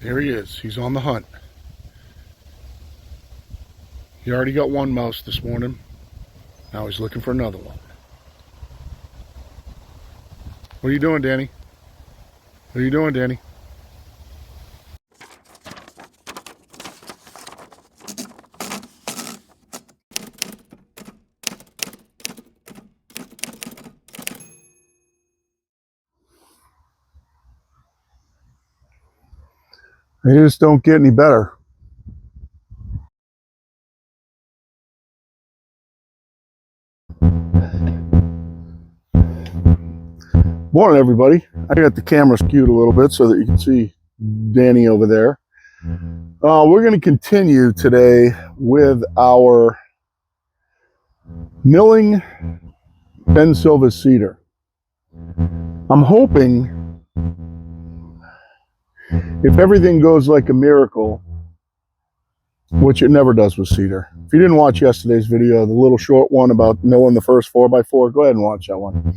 There he is. He's on the hunt. He already got one mouse this morning. Now he's looking for another one. What are you doing, Danny? What are you doing, Danny? They just don't get any better. Morning, everybody. I got the camera skewed a little bit so that you can see Danny over there. We're going to continue today with our milling Ben Silvas cedar. I'm hoping, if everything goes like a miracle, which it never does with cedar. If you didn't watch yesterday's video, the little short one about milling the first 4x4, go ahead and watch that one.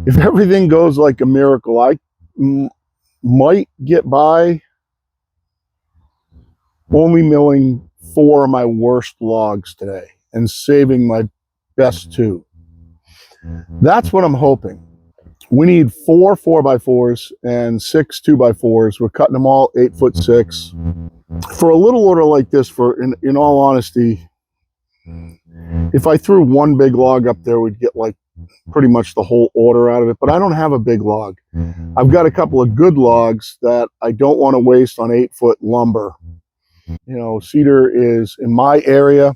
If everything goes like a miracle, I might get by only milling 4 of my worst logs today and saving my best 2. That's what I'm hoping. We need 4 4x4s and 6 2x4s. We're cutting them all 8'6". For a little order like this, in all honesty, if I threw one big log up there, we'd get like pretty much the whole order out of it. But I don't have a big log. I've got a couple of good logs that I don't want to waste on 8-foot lumber. You know, cedar is, in my area,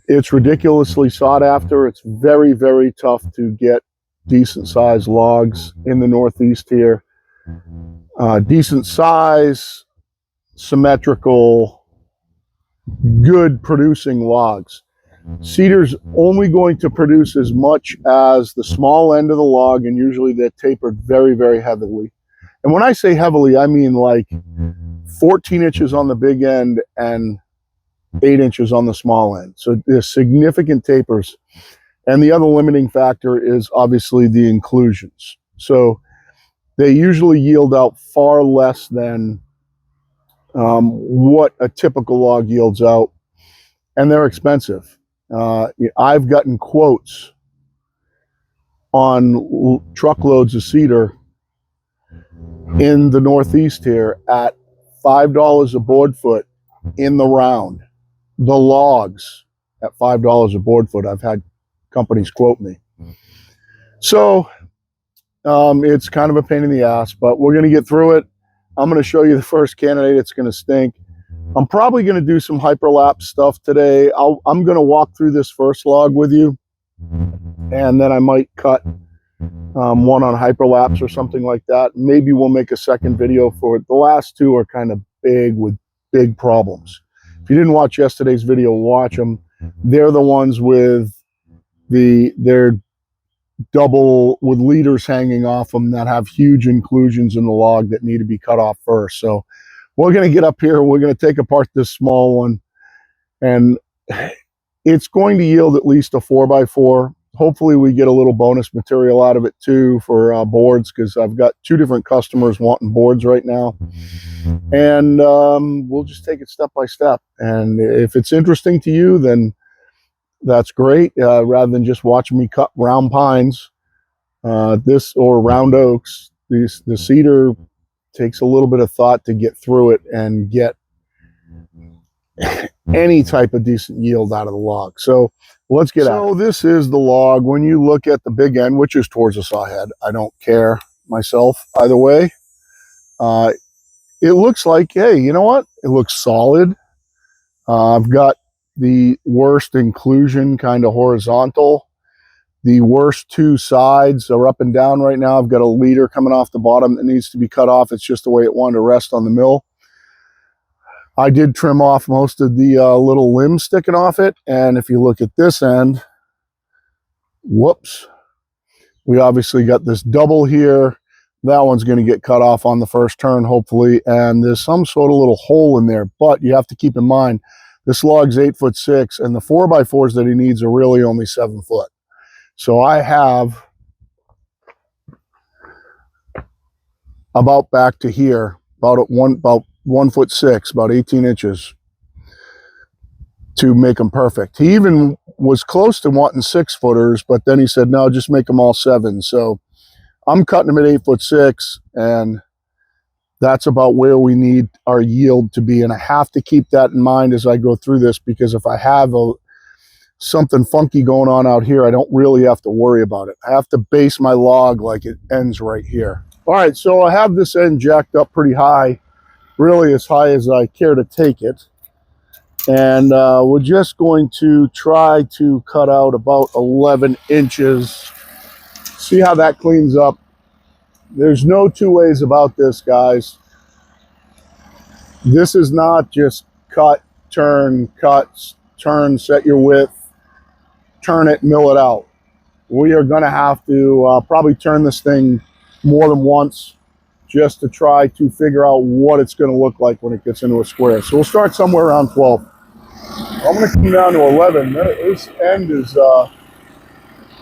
it's ridiculously sought after. It's very, very tough to get decent sized logs in the Northeast here. Decent size, symmetrical, good producing logs. Cedar's only going to produce as much as the small end of the log, and usually they're tapered very, very heavily. And when I say heavily, I mean like 14 inches on the big end and 8 inches on the small end. So there's significant tapers. And the other limiting factor is obviously the inclusions. So they usually yield out far less than what a typical log yields out, and they're expensive. I've gotten quotes on truckloads of cedar in the Northeast here at $5 a board foot in the round. The logs at $5 a board foot. I've had companies quote me. So it's kind of a pain in the ass, but we're going to get through it. I'm going to show you the first candidate. It's going to stink. I'm probably going to do some hyperlapse stuff today. I'm going to walk through this first log with you, and then I might cut one on hyperlapse or something like that. Maybe we'll make a second video for it. The last 2 are kind of big with big problems. If you didn't watch yesterday's video, watch them. They're the ones with they're double with leaders hanging off them that have huge inclusions in the log that need to be cut off first. So we're going to get up here. We're going to take apart this small one, and it's going to yield at least a 4x4. Hopefully we get a little bonus material out of it too for boards, because I've got 2 different customers wanting boards right now. And we'll just take it step by step. And if it's interesting to you, then that's great. Rather than just watching me cut round pines, or round oaks, the cedar takes a little bit of thought to get through it and get any type of decent yield out of the log. So let's get at it. So this is the log. When you look at the big end, which is towards the saw head, I don't care myself either way. It looks like, hey, you know what? It looks solid. I've got the worst inclusion kind of horizontal. The worst 2 sides are up and down right now. I've got a leader coming off the bottom that needs to be cut off. It's just the way it wanted to rest on the mill. I did trim off most of the little limbs sticking off it. And if you look at this end, whoops, we obviously got this double here. That one's going to get cut off on the first turn, hopefully. And there's some sort of little hole in there. But you have to keep in mind, this log's 8'6", and the 4x4s that he needs are really only 7 foot. So I have about back to here, about 1'6", about 18 inches to make them perfect. He even was close to wanting 6-footers, but then he said, no, just make them all 7. So I'm cutting them at 8'6", and that's about where we need our yield to be. And I have to keep that in mind as I go through this, because if I have something funky going on out here, I don't really have to worry about it. I have to base my log like it ends right here. All right, so I have this end jacked up pretty high, really as high as I care to take it. And we're just going to try to cut out about 11 inches. See how that cleans up. There's no two ways about this, guys. This is not just cut, turn, set your width, turn it, mill it out. We are going to have to probably turn this thing more than once just to try to figure out what it's going to look like when it gets into a square. So we'll start somewhere around 12. I'm going to come down to 11. This end is, the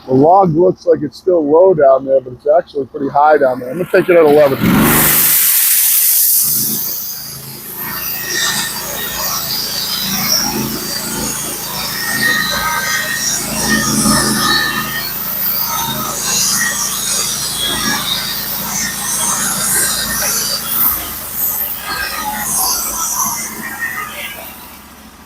log looks like it's still low down there, but it's actually pretty high down there. I'm going to take it at 11.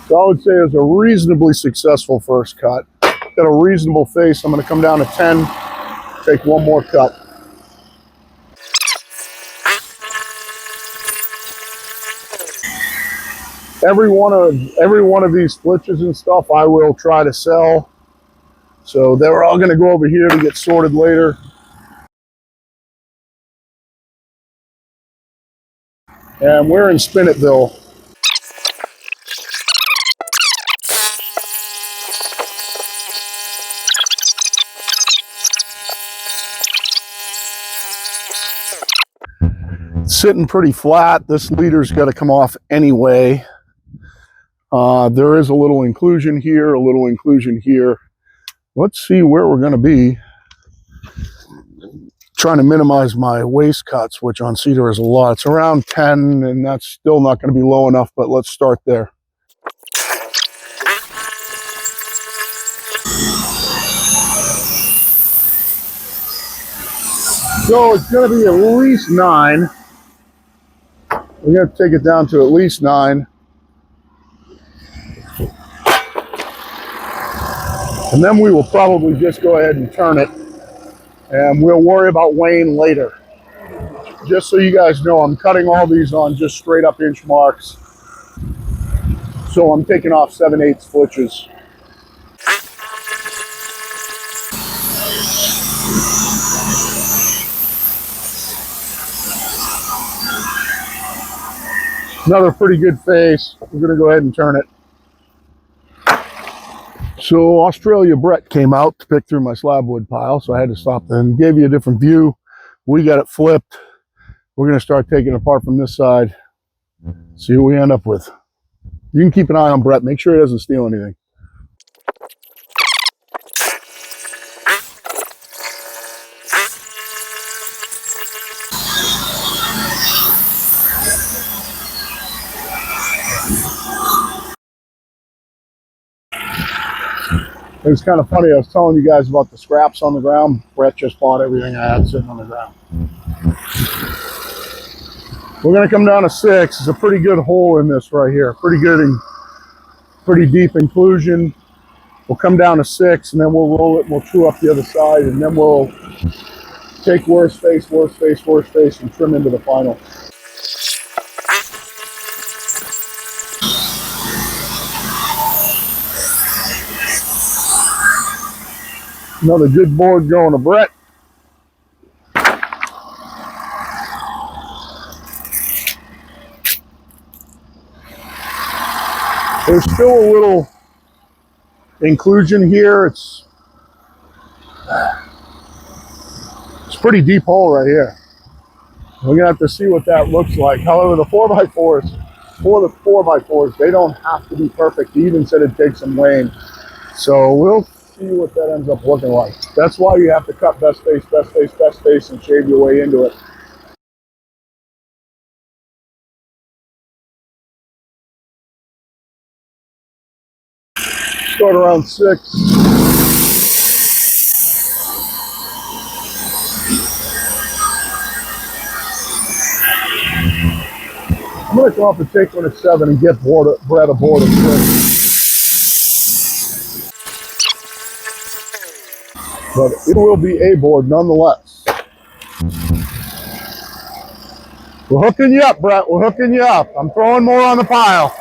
So I would say it was a reasonably successful first cut. Got a reasonable face. I'm going to come down to 10, take one more cut. Every one of these flitches and stuff I will try to sell. So they're all going to go over here to get sorted later. And we're in Spinettville. Sitting pretty flat. This leader's got to come off anyway. There is a little inclusion here, a little inclusion here. Let's see where we're going to be. Trying to minimize my waste cuts, which on Cedar is a lot. It's around 10, and that's still not going to be low enough, but let's start there. So it's going to be at least 9. We're going to take it down to at least 9. And then we will probably just go ahead and turn it, and we'll worry about weighing later. Just so you guys know, I'm cutting all these on just straight up inch marks. So I'm taking off 7/8 flitches. Another pretty good face. We're going to go ahead and turn it. So Australia Brett came out to pick through my slab wood pile, so I had to stop and give you a different view. We got it flipped. We're going to start taking it apart from this side. See what we end up with. You can keep an eye on Brett. Make sure he doesn't steal anything. It was kind of funny. I was telling you guys about the scraps on the ground. Brett just bought everything I had sitting on the ground. We're going to come down to 6. It's a pretty good hole in this right here. Pretty good and pretty deep inclusion. We'll come down to 6, and then we'll roll it and we'll chew up the other side, and then we'll take worst face, and trim into the final. Another good board going to Brett. There's still a little inclusion here. It's a pretty deep hole right here. We're gonna have to see what that looks like. However, the 4x4s, they don't have to be perfect. He even said it takes some weighing. So we'll see what that ends up looking like. That's why you have to cut best face, and shave your way into it. Start around 6. I'm going to come up and take one at 7 and get bread aboard at 6. But it will be a board nonetheless. We're hooking you up, Brett. We're hooking you up. I'm throwing more on the pile.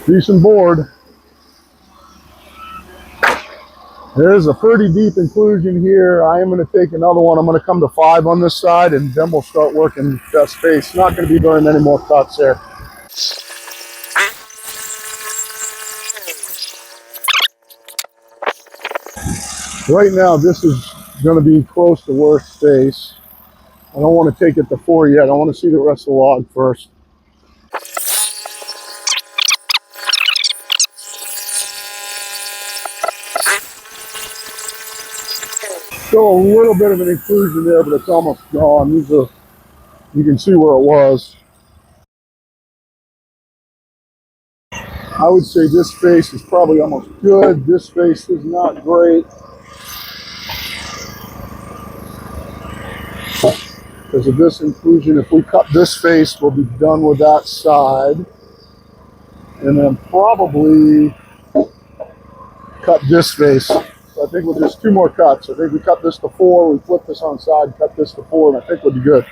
Decent board. There's a pretty deep inclusion here. I am going to take another one. I'm going to come to 5 on this side, and then we'll start working that space. Not going to be very many more cuts there. Right now, this is going to be close to worst space. I don't want to take it to 4 yet. I want to see the rest of the log first. Still a little bit of an inclusion there, but it's almost gone. You can see where it was. I would say this space is probably almost good. This space is not great. Because of this inclusion, if we cut this face, we'll be done with that side. And then probably cut this face. So I think we'll just 2 more cuts. I think we cut this to 4, we flip this on side, cut this to 4, and I think we'll be good.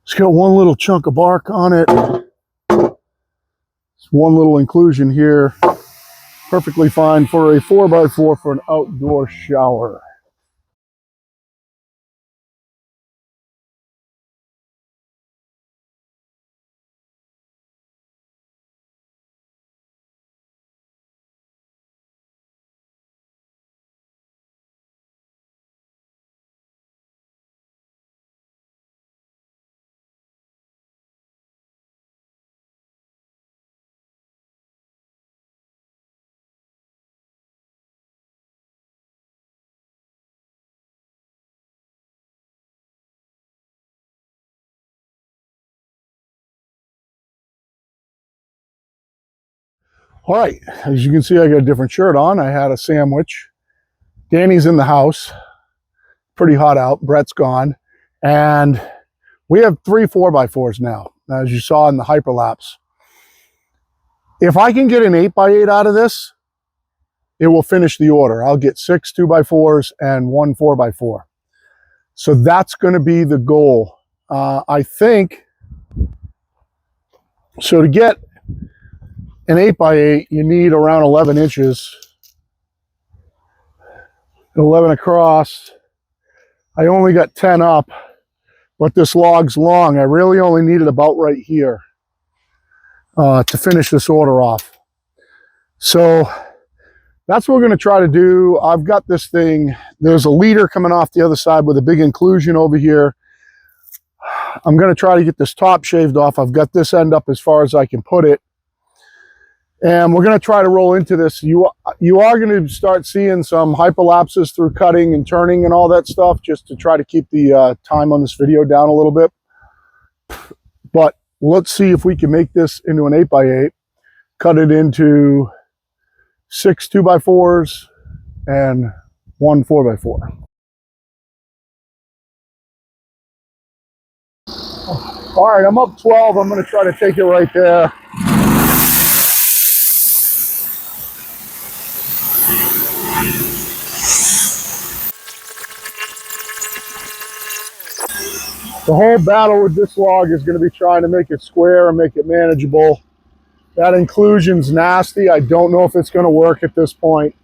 It's got one little chunk of bark on it. It's one little inclusion here. Perfectly fine for a 4x4 for an outdoor shower. All right, as you can see, I got a different shirt on. I had a sandwich. Danny's in the house. Pretty hot out. Brett's gone. And we have 3 4x4s now, as you saw in the hyperlapse. If I can get an 8x8 out of this, it will finish the order. I'll get 6 2x4s and 1 4x4. So that's going to be the goal. I think, so to get an 8x8, you need around 11 inches. 11 across. I only got 10 up, but this log's long. I really only needed about right here to finish this order off. So that's what we're going to try to do. I've got this thing. There's a leader coming off the other side with a big inclusion over here. I'm going to try to get this top shaved off. I've got this end up as far as I can put it. And we're going to try to roll into this. You are going to start seeing some hyperlapses through cutting and turning and all that stuff, just to try to keep the time on this video down a little bit. But let's see if we can make this into an 8x8, cut it into 6 2x4s and 1 4x4. All right, I'm up 12. I'm going to try to take it right there. The whole battle with this log is going to be trying to make it square and make it manageable. That inclusion's nasty. I don't know if it's going to work at this point.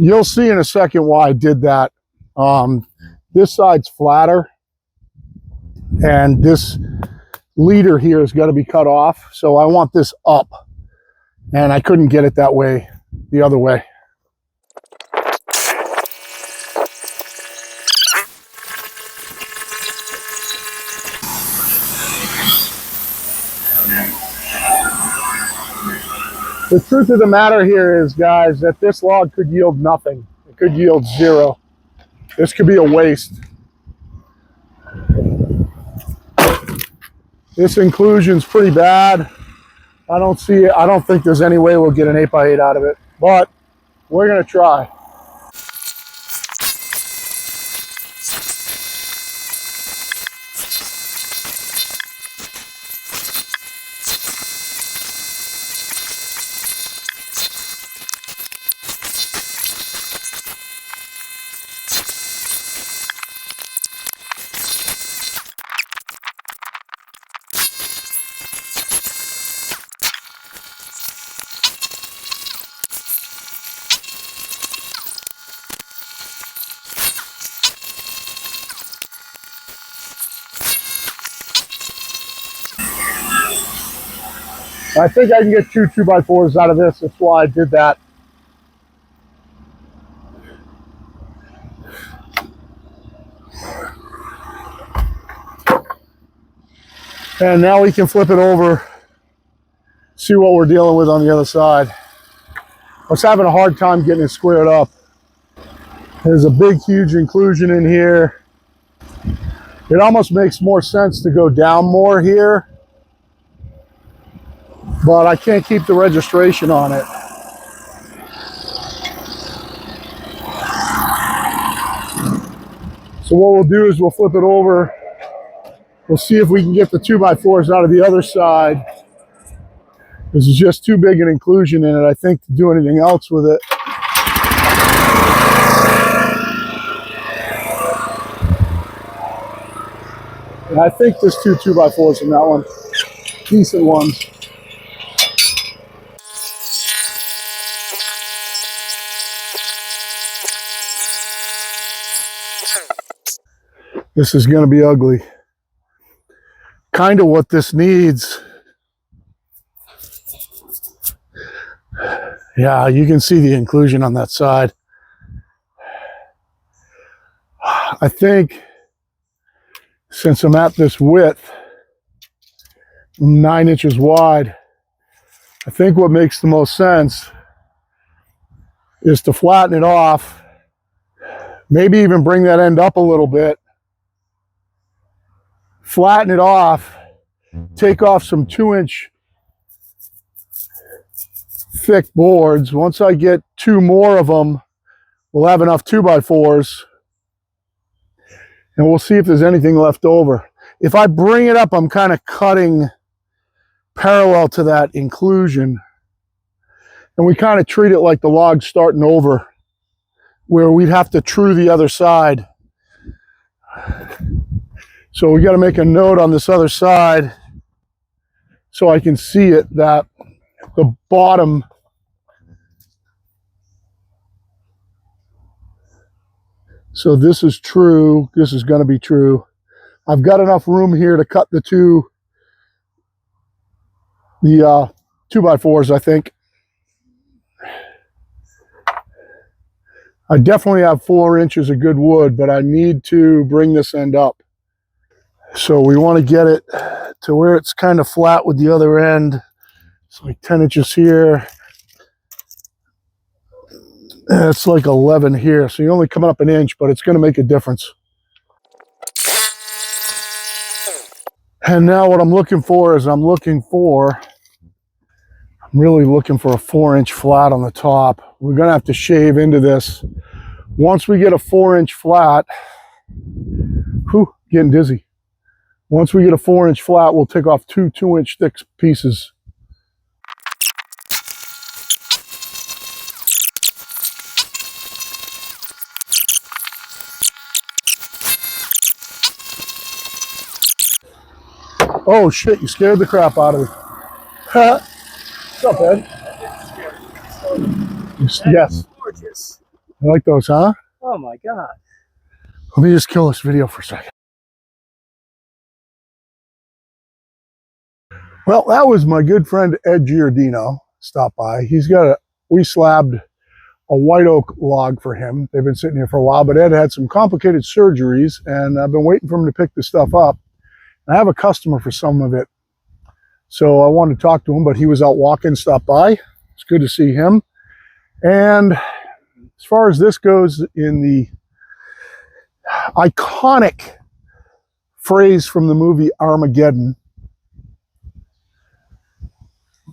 You'll see in a second why I did that. This side's flatter, and this leader here has got to be cut off. So I want this up, and I couldn't get it that way, the other way. The truth of the matter here is, guys, that this log could yield nothing. It could yield zero. This could be a waste. This inclusion's pretty bad. I don't think there's any way we'll get an 8x8 out of it, but we're gonna try. I think I can get two 2x4s out of this. That's why I did that. And now we can flip it over, see what we're dealing with on the other side. I was having a hard time getting it squared up. There's a big, huge inclusion in here. It almost makes more sense to go down more here, but I can't keep the registration on it. So what we'll do is we'll flip it over. We'll see if we can get the 2x4s out of the other side. This is just too big an inclusion in it, I think, to do anything else with it. And I think there's two 2x4s in that one. Decent ones. This is going to be ugly. Kind of what this needs. Yeah, you can see the inclusion on that side. I think since I'm at this width, 9 inches wide, I think what makes the most sense is to flatten it off, maybe even bring that end up a little bit, flatten it off, take off some 2-inch thick boards. Once I get 2 more of them, we'll have enough 2x4s, and we'll see if there's anything left over. If I bring it up, I'm kind of cutting parallel to that inclusion, and we kind of treat it like the log's starting over, where we'd have to true the other side. So we got to make a note on this other side so I can see it, that the bottom so this is true, this is going to be true. I've got enough room here to cut the 2x4s, I think. I definitely have 4 inches of good wood, but I need to bring this end up. So we want to get it to where it's kind of flat with the other end. It's like 10 inches here. It's like 11 here. So you're only coming up an inch, but it's going to make a difference. And now what I'm looking for is I'm really looking for a 4-inch flat on the top. We're going to have to shave into this. Once we get a 4-inch flat, whew, getting dizzy. Once we get a 4-inch flat, we'll take off 2 2-inch thick pieces. Oh shit, you scared the crap out of me. What's up, Ed? Yes. Gorgeous. You like those, huh? Oh my God. Let me just kill this video for a second. Well, that was my good friend Ed Giordino stopped by. We slabbed a white oak log for him. They've been sitting here for a while, but Ed had some complicated surgeries, and I've been waiting for him to pick this stuff up. I have a customer for some of it, so I wanted to talk to him, but he was out walking, stopped by. It's good to see him. And as far as this goes, in the iconic phrase from the movie Armageddon,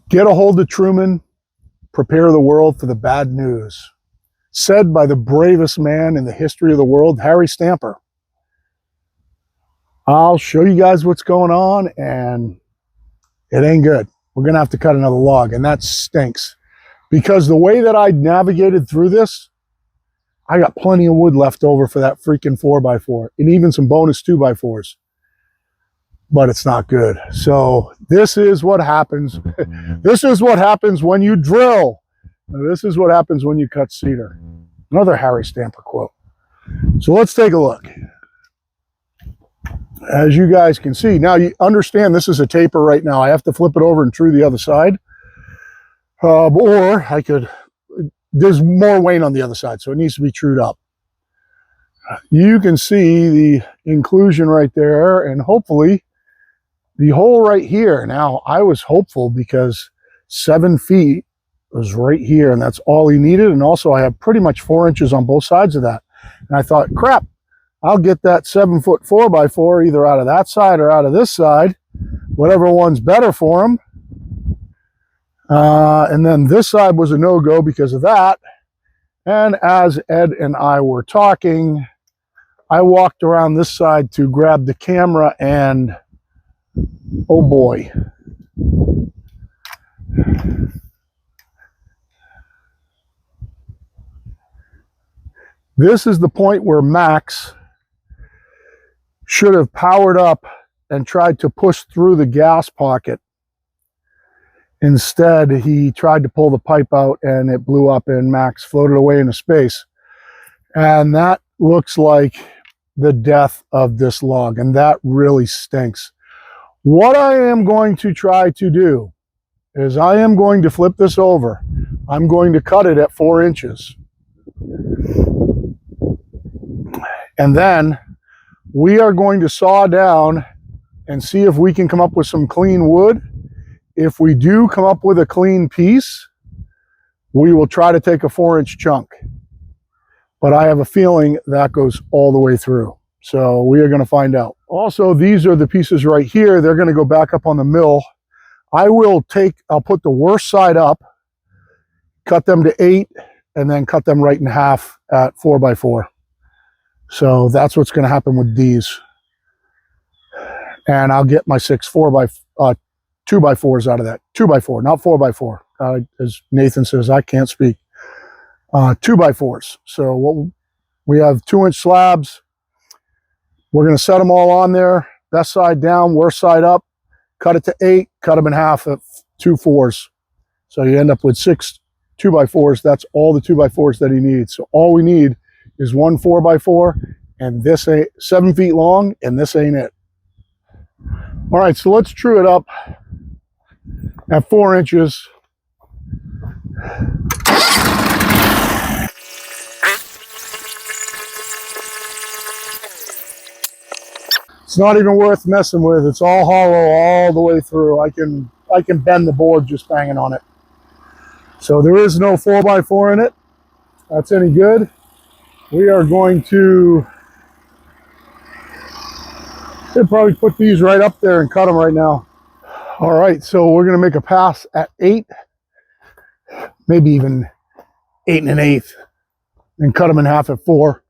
get a hold of Truman, prepare the world for the bad news. Said by the bravest man in the history of the world, Harry Stamper. I'll show you guys what's going on, and it ain't good. We're going to have to cut another log, and that stinks. Because the way that I navigated through this, I got plenty of wood left over for that freaking 4x4, and even some bonus 2x4s. But it's not good. So this is what happens. This is what happens when you drill. This is what happens when you cut cedar. Another Harry Stamper quote. So let's take a look. As you guys can see, now you understand this is a taper right now. I have to flip it over and true the other side. Or I could, there's more weight on the other side, so it needs to be trued up. You can see the inclusion right there, and hopefully the hole right here. Now, I was hopeful because 7 feet was right here, and that's all he needed. And also I have pretty much 4 inches on both sides of that. And I thought, crap, I'll get that 7-foot 4x4 either out of that side or out of this side, whatever one's better for him. And then this side was a no-go because of that. And as Ed and I were talking, I walked around this side to grab the camera, and oh boy. This is the point where Max should have powered up and tried to push through the gas pocket. Instead, he tried to pull the pipe out, and it blew up, and Max floated away into space. And that looks like the death of this log, and that really stinks. What I am going to try to do is I am going to flip this over. I'm going to cut it at 4 inches. And then we are going to saw down and see if we can come up with some clean wood. If we do come up with a clean piece, we will try to take a 4-inch chunk. But I have a feeling that goes all the way through. So we are going to find out. Also, these are the pieces right here. They're going to go back up on the mill. I'll put the worst side up, cut them to 8, and then cut them right in half at 4x4. So that's what's going to happen with these. And I'll get my 2x4s out of that. 2x4, not 4x4. As Nathan says, I can't speak. 2x4s. So we have 2-inch slabs. We're going to set them all on there. Best side down, worst side up. Cut it to 8. Cut them in half at 2 4s. So you end up with 6 2x4s. That's all the 2x4s that he needs. So all we need is 1 4x4, and this ain't 7 feet long, and this ain't it. All right, so let's true it up at 4 inches. It's not even worth messing with. It's all hollow all the way through. I can bend the board just banging on it. So there is no 4x4 in it. That's any good. We are going to probably put these right up there and cut them right now. All right, so we're going to make a pass at 8, maybe even 8 1/8, and cut them in half at 4.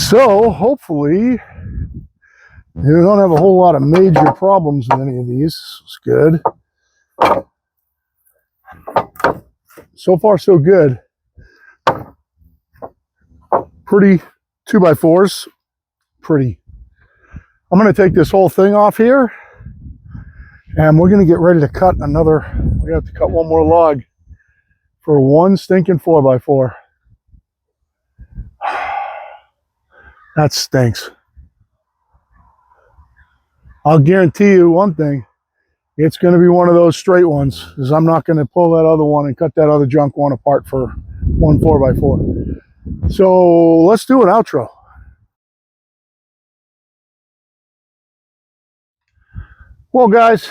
So hopefully you don't have a whole lot of major problems with any of these. It's good. so far so good. Pretty 2x4s. Pretty. I'm going to take this whole thing off here, and we're going to get ready to cut another. We have to cut one more log for one stinking 4x4. That stinks. I'll guarantee you one thing. It's going to be one of those straight ones, because I'm not going to pull that other one and cut that other junk one apart for one 4x4. So let's do an outro. Well, guys,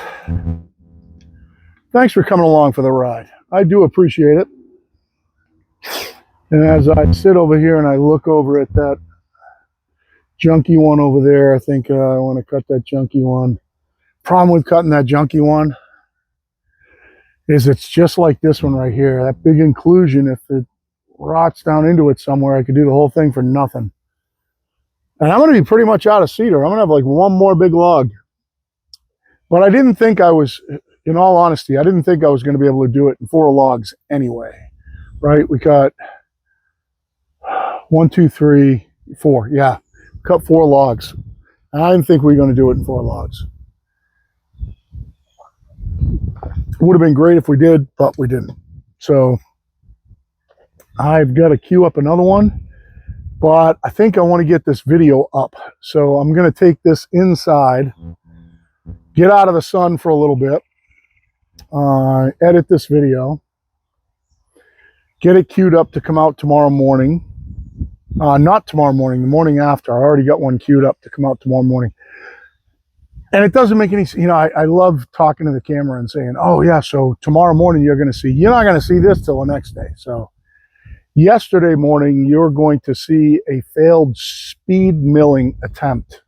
thanks for coming along for the ride. I do appreciate it. And as I sit over here and I look over at that junky one over there, I think I want to cut that junky one. Problem with cutting that junky one is it's just like this one right here. That big inclusion, if it rots down into it somewhere, I could do the whole thing for nothing. And I'm going to be pretty much out of cedar. I'm going to have like one more big log. But I didn't think I was, in all honesty, I didn't think I was going to be able to do it in 4 logs anyway. Right? We cut 1, 2, 3, 4. Yeah. Cut 4 logs. And I didn't think we were going to do it in 4 logs. It would have been great if we did, but we didn't. So I've got to queue up another one, but I think I want to get this video up. So I'm going to take this inside, get out of the sun for a little bit, edit this video, get it queued up to come out tomorrow morning. Not tomorrow morning, the morning after. I already got one queued up to come out tomorrow morning. And it doesn't make any, I love talking to the camera and saying, oh yeah, so tomorrow morning you're not going to see this till the next day. So yesterday morning, you're going to see a failed speed milling attempt.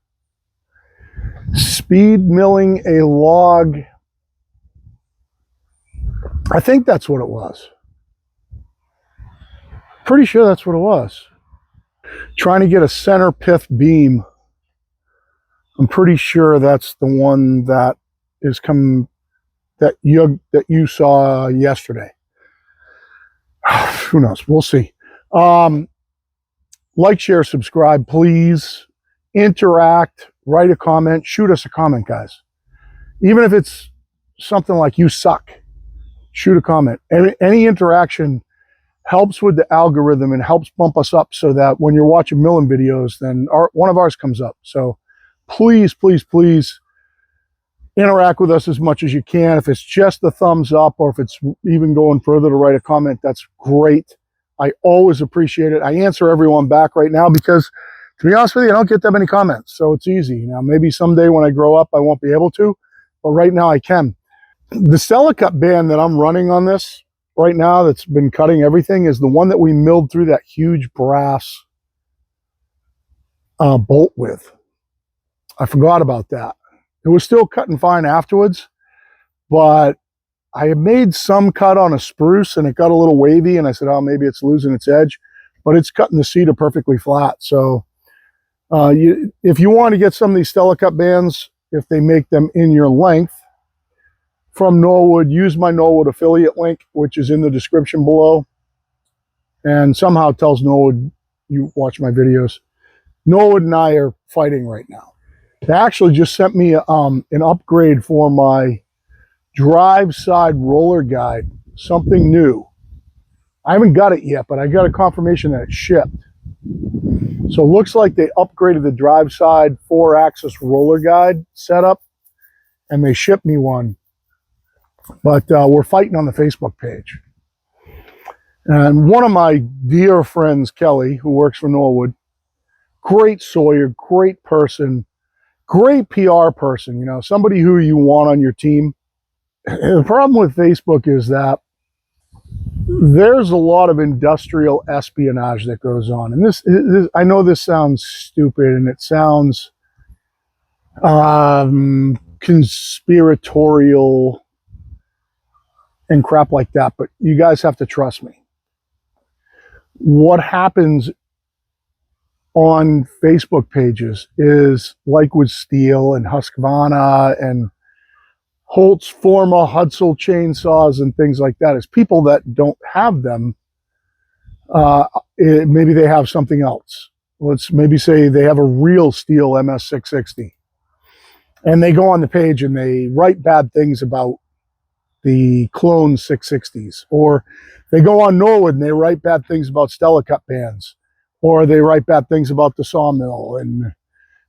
Speed milling a log. I think that's what it was. Pretty sure that's what it was. Trying to get a center pith beam. I'm pretty sure that's the one that is that you saw yesterday. Who knows? We'll see. Like, share, subscribe, please. Interact, write a comment, shoot us a comment, guys. Even if it's something like you suck, shoot a comment. Any interaction helps with the algorithm and helps bump us up so that when you're watching milling videos, then one of ours comes up. So please, please, please interact with us as much as you can. If it's just the thumbs up, or if it's even going further to write a comment, that's great. I always appreciate it. I answer everyone back right now because, to be honest with you, I don't get that many comments. So it's easy. Now, maybe someday when I grow up, I won't be able to, but right now I can. The Cut band that I'm running on this right now, that's been cutting everything, is the one that we milled through that huge brass bolt with. I forgot about that. It was still cutting fine afterwards, but I had made some cut on a spruce and it got a little wavy, and I said, oh, maybe it's losing its edge, but it's cutting the cedar perfectly flat. So if you want to get some of these Cut bands, if they make them in your length, from Norwood, use my Norwood affiliate link, which is in the description below, and somehow tells Norwood you watch my videos. Norwood and I are fighting right now. They actually just sent me an upgrade for my drive side roller guide, something new. I haven't got it yet, but I got a confirmation that it's shipped. So it looks like they upgraded the drive side 4-axis roller guide setup, and they shipped me one. But we're fighting on the Facebook page. And one of my dear friends, Kelly, who works for Norwood, great sawyer, great person, great PR person, somebody who you want on your team. The problem with Facebook is that there's a lot of industrial espionage that goes on. And this I know this sounds stupid and it sounds conspiratorial and crap like that, but you guys have to trust me. What happens on Facebook pages is like with Steel and Husqvarna and Holtz Forma, Hudson chainsaws and things like that. Is people that don't have them, maybe they have something else. Let's maybe say they have a real steel MS660. And they go on the page and they write bad things about the clone 660s. Or they go on Norwood and they write bad things about Stella Cut bands. Or they write bad things about the sawmill and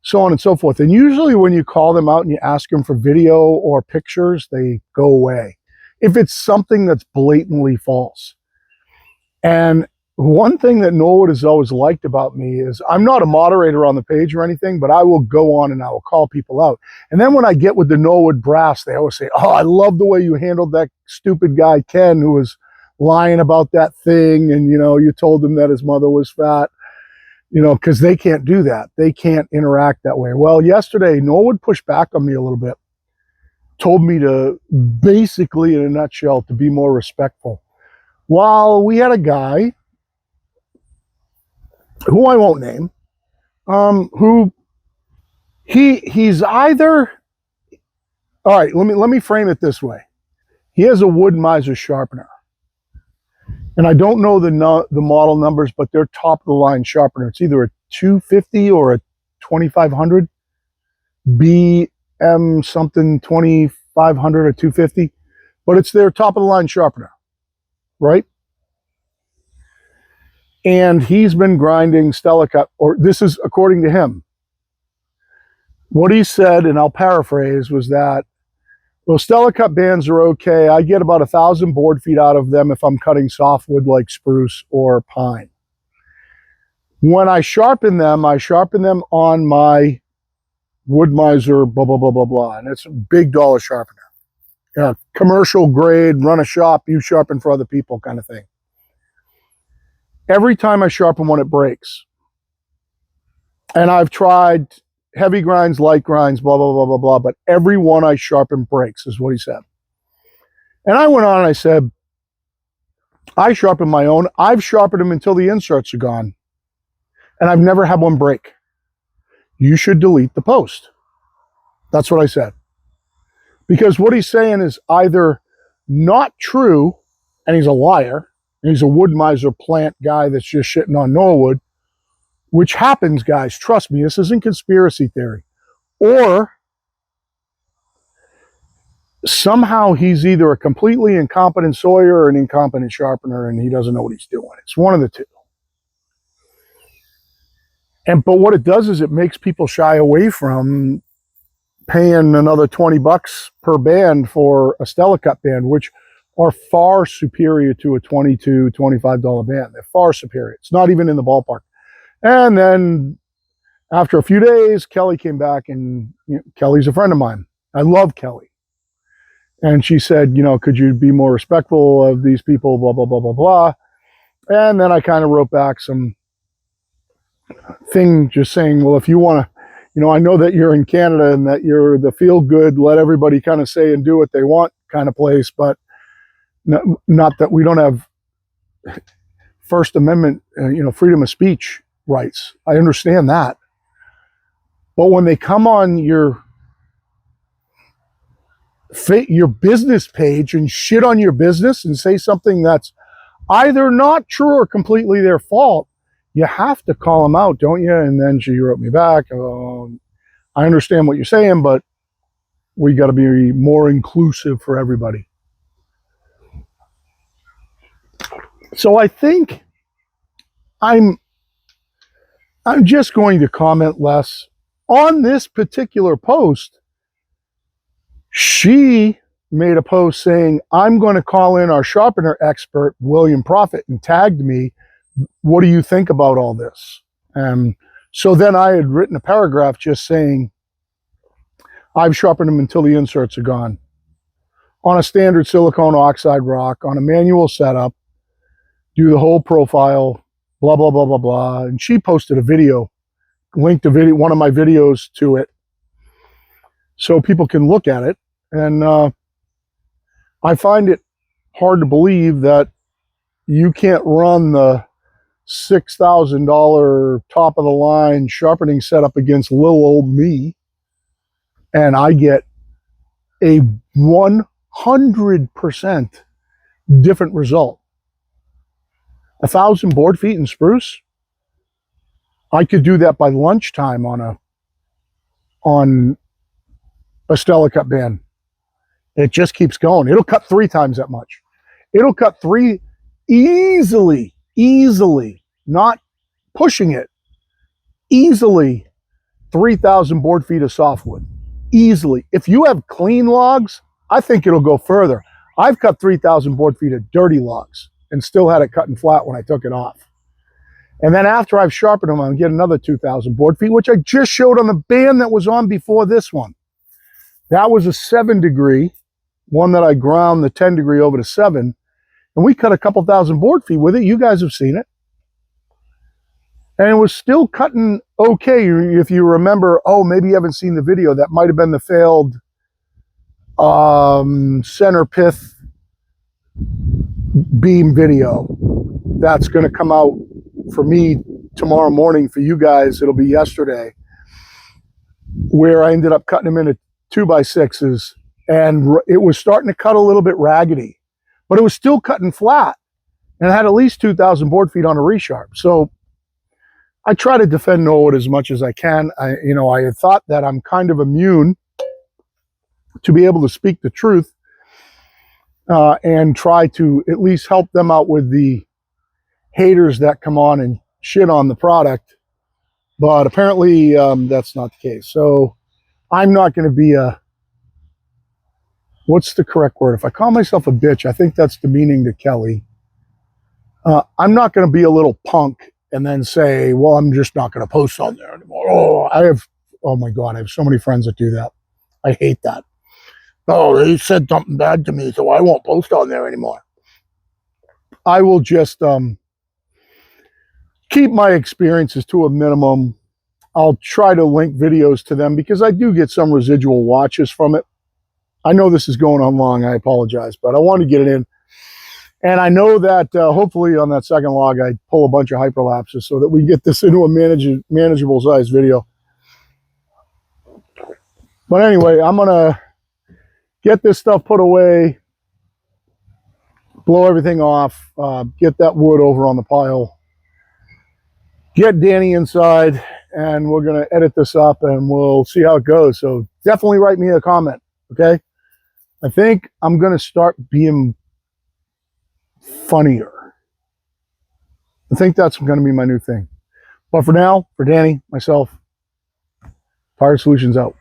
so on and so forth. And usually when you call them out and you ask them for video or pictures, they go away. If it's something that's blatantly false. And one thing that Norwood has always liked about me is I'm not a moderator on the page or anything, but I will go on and I will call people out. And then when I get with the Norwood brass, they always say, oh, I love the way you handled that stupid guy, Ken, who was lying about that thing. And, you know, you told him that his mother was fat, you know, because they can't do that. They can't interact that way. Well, yesterday, Norwood pushed back on me a little bit, told me to basically, in a nutshell, to be more respectful. While we had a guy who I won't name, who he's either, all right, let me frame it this way. He has a wood miser sharpener. And I don't know the model numbers, but they're top of the line sharpener. It's either a 250 or a 2500, BM something 2500 or 250, but it's their top of the line sharpener, right? And he's been grinding Stella Cut, or this is according to him. What he said, and I'll paraphrase, was that, well, Stella Cut bands are okay. I get about 1,000 board feet out of them if I'm cutting softwood like spruce or pine. When I sharpen them on my wood miser, blah, blah, blah, blah, blah. And it's a big dollar sharpener. You know, commercial grade, run a shop, you sharpen for other people kind of thing. Every time I sharpen one, it breaks. And I've tried heavy grinds, light grinds, blah, blah, blah, blah, blah, but every one I sharpen breaks, is what he said. And I went on and I said, I sharpen my own. I've sharpened them until the inserts are gone. And I've never had one break. You should delete the post. That's what I said. Because what he's saying is either not true, and he's a liar, and he's a wood miser plant guy that's just shitting on Norwood, which happens, guys. Trust me, this isn't conspiracy theory. Or somehow he's either a completely incompetent sawyer or an incompetent sharpener, and he doesn't know what he's doing. It's one of the two. But what it does is it makes people shy away from paying another $20 per band for a Stella Cut band, which are far superior to a $22, $25 band. They're far superior. It's not even in the ballpark. And then after a few days, Kelly came back, and you know, Kelly's a friend of mine. I love Kelly. And she said, you know, could you be more respectful of these people, blah, blah, blah, blah, blah. And then I kind of wrote back some thing just saying, well, if you want to, you know, I know that you're in Canada and that you're the feel good, let everybody kind of say and do what they want kind of place, but not that we don't have First Amendment, you know, freedom of speech rights. I understand that. But when they come on your business page and shit on your business and say something that's either not true or completely their fault, you have to call them out, don't you? And then she wrote me back, I understand what you're saying, but we got to be more inclusive for everybody. So I think I'm just going to comment less on this particular post. She made a post saying, I'm going to call in our sharpener expert, William Prophet, and tagged me. What do you think about all this? So then I had written a paragraph just saying, I've sharpened them until the inserts are gone. On a standard silicone oxide rock, on a manual setup, do the whole profile, blah, blah, blah, blah, blah. And she posted a video, linked a video, one of my videos to it, so people can look at it. And I find it hard to believe that you can't run the $6,000 top of the line sharpening setup against little old me, and I get a 100% different result. 1,000 board feet in spruce, I could do that by lunchtime on a Stella cut band. It just keeps going. It'll cut 3 times that much. It'll cut 3 easily, not pushing it, easily 3,000 board feet of softwood. Easily. If you have clean logs, I think it'll go further. I've cut 3,000 board feet of dirty logs and still had it cut and flat when I took it off. And then after I've sharpened them, I'll get another 2,000 board feet, which I just showed on the band that was on before this one. That was a 7 degree, one that I ground the 10 degree over to 7. And we cut a couple thousand board feet with it. You guys have seen it. And it was still cutting okay. If you remember, oh, maybe you haven't seen the video. That might have been the failed center pith beam video. That's going to come out for me tomorrow morning. For you guys, it'll be yesterday, where I ended up cutting them into 2x6s, and it was starting to cut a little bit raggedy, but it was still cutting flat, and I had at least 2,000 board feet on a resharp. So I try to defend Norwood as much as I can. I had thought that I'm kind of immune to be able to speak the truth and try to at least help them out with the haters that come on and shit on the product. But apparently that's not the case. So I'm not going to be what's the correct word? If I call myself a bitch, I think that's demeaning to Kelly. I'm not going to be a little punk and then say, well, I'm just not going to post on there anymore. Oh my God, I have so many friends that do that. I hate that. Oh, they said something bad to me, so I won't post on there anymore. I will just keep my experiences to a minimum. I'll try to link videos to them because I do get some residual watches from it. I know this is going on long. I apologize, but I want to get it in. And I know that hopefully on that second log, I pull a bunch of hyperlapses so that we get this into a manageable size video. But anyway, I'm going to get this stuff put away, blow everything off, get that wood over on the pile, get Danny inside, and we're going to edit this up and we'll see how it goes. So definitely write me a comment, okay? I think I'm going to start being funnier. I think that's going to be my new thing. But for now, for Danny, myself, Pirate Solutions out.